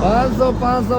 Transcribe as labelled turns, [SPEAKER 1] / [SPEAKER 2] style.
[SPEAKER 1] 500